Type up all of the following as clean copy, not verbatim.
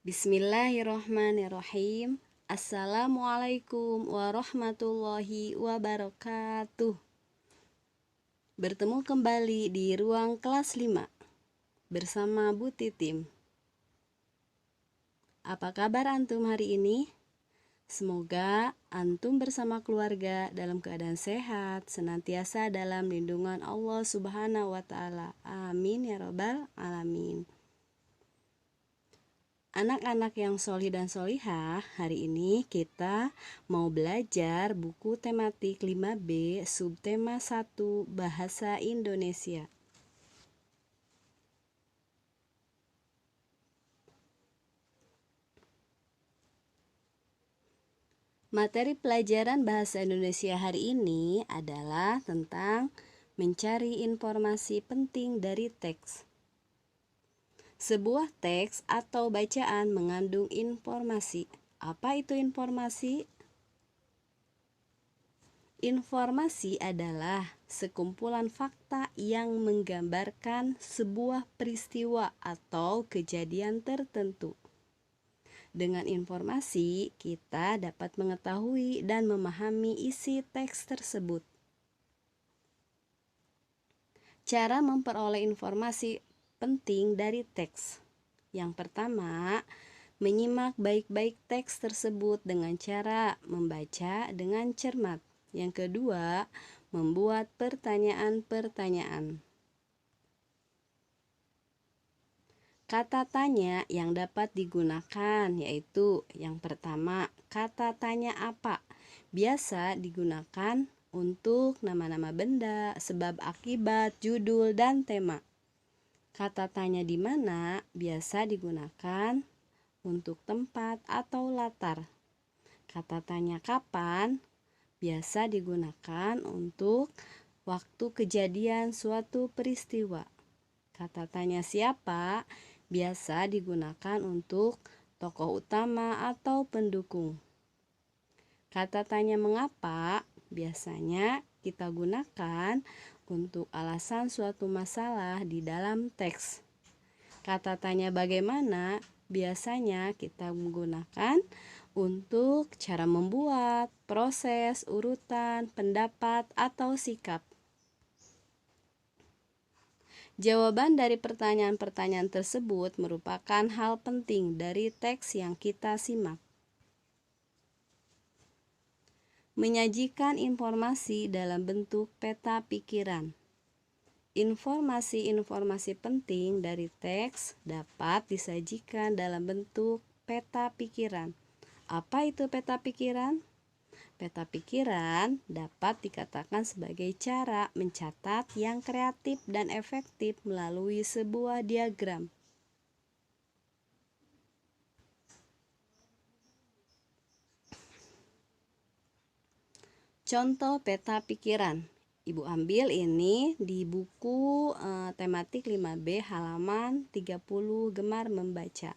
Bismillahirrohmanirrohim. Assalamualaikum warahmatullahi wabarakatuh. Bertemu kembali di ruang kelas 5 bersama Bu Titim. Apa kabar antum hari ini? Semoga antum bersama keluarga dalam keadaan sehat, senantiasa dalam lindungan Allah Subhanahu wa Ta'ala. Amin ya Rabbal 'Alamin. Anak-anak yang solih dan solihah, hari ini kita mau belajar buku tematik 5B subtema 1 Bahasa Indonesia. Materi pelajaran Bahasa Indonesia hari ini adalah tentang mencari informasi penting dari teks. Sebuah teks atau bacaan mengandung informasi. Apa itu informasi? Informasi adalah sekumpulan fakta yang menggambarkan sebuah peristiwa atau kejadian tertentu. Dengan informasi, kita dapat mengetahui dan memahami isi teks tersebut. Cara memperoleh informasi penting dari teks. Yang pertama, menyimak baik-baik teks tersebut dengan cara membaca dengan cermat. Yang kedua, membuat pertanyaan-pertanyaan. Kata tanya yang dapat digunakan yaitu yang pertama, kata tanya apa. Biasa digunakan untuk nama-nama benda, sebab akibat, judul, dan tema. Kata tanya di mana biasa digunakan untuk tempat atau latar. Kata tanya kapan biasa digunakan untuk waktu kejadian suatu peristiwa. Kata tanya siapa biasa digunakan untuk tokoh utama atau pendukung. Kata tanya mengapa biasanya kita gunakan untuk alasan suatu masalah di dalam teks. Kata tanya bagaimana biasanya kita menggunakan untuk cara membuat, proses, urutan, pendapat, atau sikap. Jawaban dari pertanyaan-pertanyaan tersebut merupakan hal penting dari teks yang kita simak. Menyajikan informasi dalam bentuk peta pikiran. Informasi-informasi penting dari teks dapat disajikan dalam bentuk peta pikiran. Apa itu peta pikiran? Peta pikiran dapat dikatakan sebagai cara mencatat yang kreatif dan efektif melalui sebuah diagram. Contoh peta pikiran. Ibu ambil ini di buku tematik 5B halaman 30 Gemar Membaca.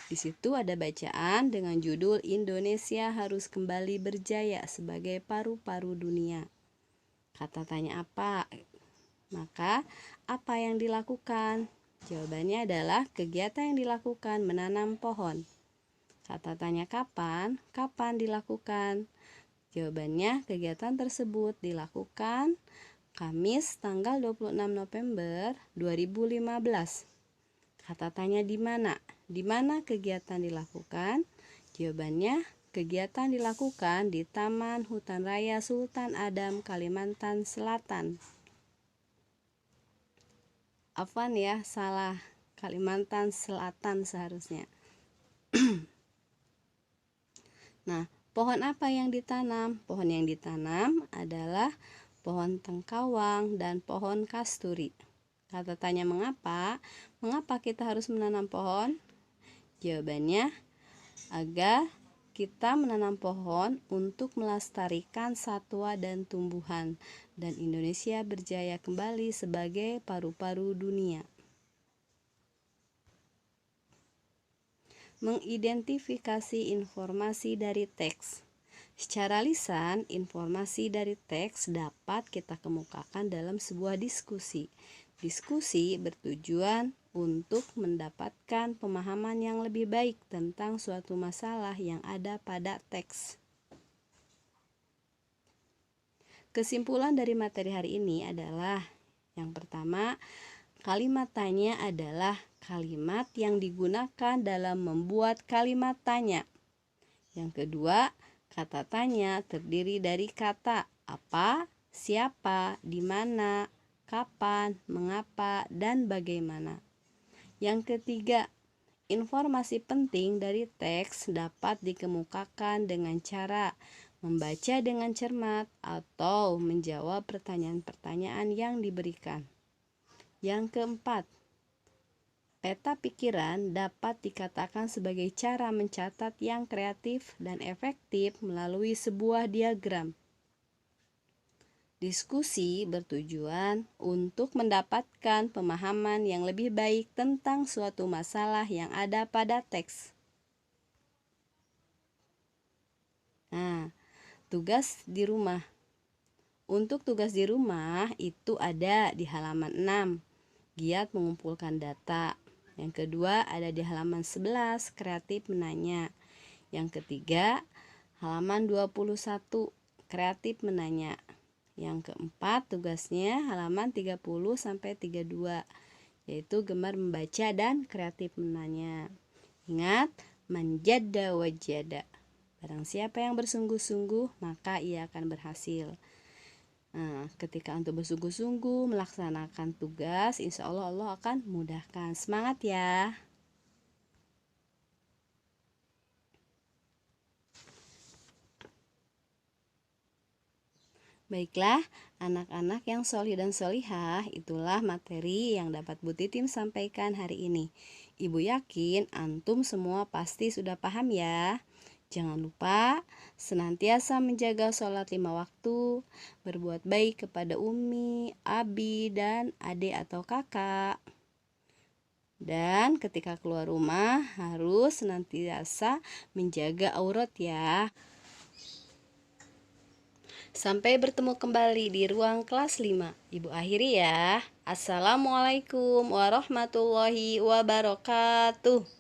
Di situ ada bacaan dengan judul Indonesia harus kembali berjaya sebagai paru-paru dunia. Kata tanya apa? Maka apa yang dilakukan? Jawabannya adalah kegiatan yang dilakukan menanam pohon. Kata tanya kapan? Kapan dilakukan? Jawabannya, kegiatan tersebut dilakukan Kamis tanggal 26 November 2015. Kata tanya di mana? Di mana kegiatan dilakukan? Jawabannya, kegiatan dilakukan di Taman Hutan Raya Sultan Adam, Kalimantan Selatan. Afwan ya, salah. Kalimantan Selatan seharusnya. Nah, pohon apa yang ditanam? Pohon yang ditanam adalah pohon tengkawang dan pohon kasturi. Kata tanya mengapa? Mengapa kita harus menanam pohon? Jawabannya, agar kita menanam pohon untuk melestarikan satwa dan tumbuhan, dan Indonesia berjaya kembali sebagai paru-paru dunia. Mengidentifikasi informasi dari teks. Secara lisan, informasi dari teks dapat kita kemukakan dalam sebuah diskusi. Diskusi bertujuan untuk mendapatkan pemahaman yang lebih baik tentang suatu masalah yang ada pada teks. Kesimpulan dari materi hari ini adalah yang pertama, kalimat tanya adalah kalimat yang digunakan dalam membuat kalimat tanya. Yang kedua, kata tanya terdiri dari kata apa, siapa, di mana, kapan, mengapa, dan bagaimana. Yang ketiga, informasi penting dari teks dapat dikemukakan dengan cara membaca dengan cermat atau menjawab pertanyaan-pertanyaan yang diberikan. Yang keempat, peta pikiran dapat dikatakan sebagai cara mencatat yang kreatif dan efektif melalui sebuah diagram. Diskusi bertujuan untuk mendapatkan pemahaman yang lebih baik tentang suatu masalah yang ada pada teks. Nah, tugas di rumah. Untuk tugas di rumah itu ada di halaman 6, giat mengumpulkan data. Yang kedua ada di halaman 11, kreatif menanya. Yang ketiga, halaman 21, kreatif menanya. Yang keempat, tugasnya halaman 30-32, yaitu gemar membaca dan kreatif menanya. Ingat, manjada wajada. Barang siapa yang bersungguh-sungguh, maka ia akan berhasil. Nah, ketika untuk bersungguh-sungguh melaksanakan tugas, insya Allah Allah akan mudahkan. Semangat ya! Baiklah, anak-anak yang solih dan solihah, itulah materi yang dapat Bu Titim sampaikan hari ini. Ibu yakin antum semua pasti sudah paham ya. Jangan lupa senantiasa menjaga sholat 5 waktu, berbuat baik kepada umi, abi, dan adik atau kakak. Dan ketika keluar rumah harus senantiasa menjaga aurat ya. Sampai bertemu kembali di ruang kelas 5. Ibu akhiri ya. Assalamualaikum warahmatullahi wabarakatuh.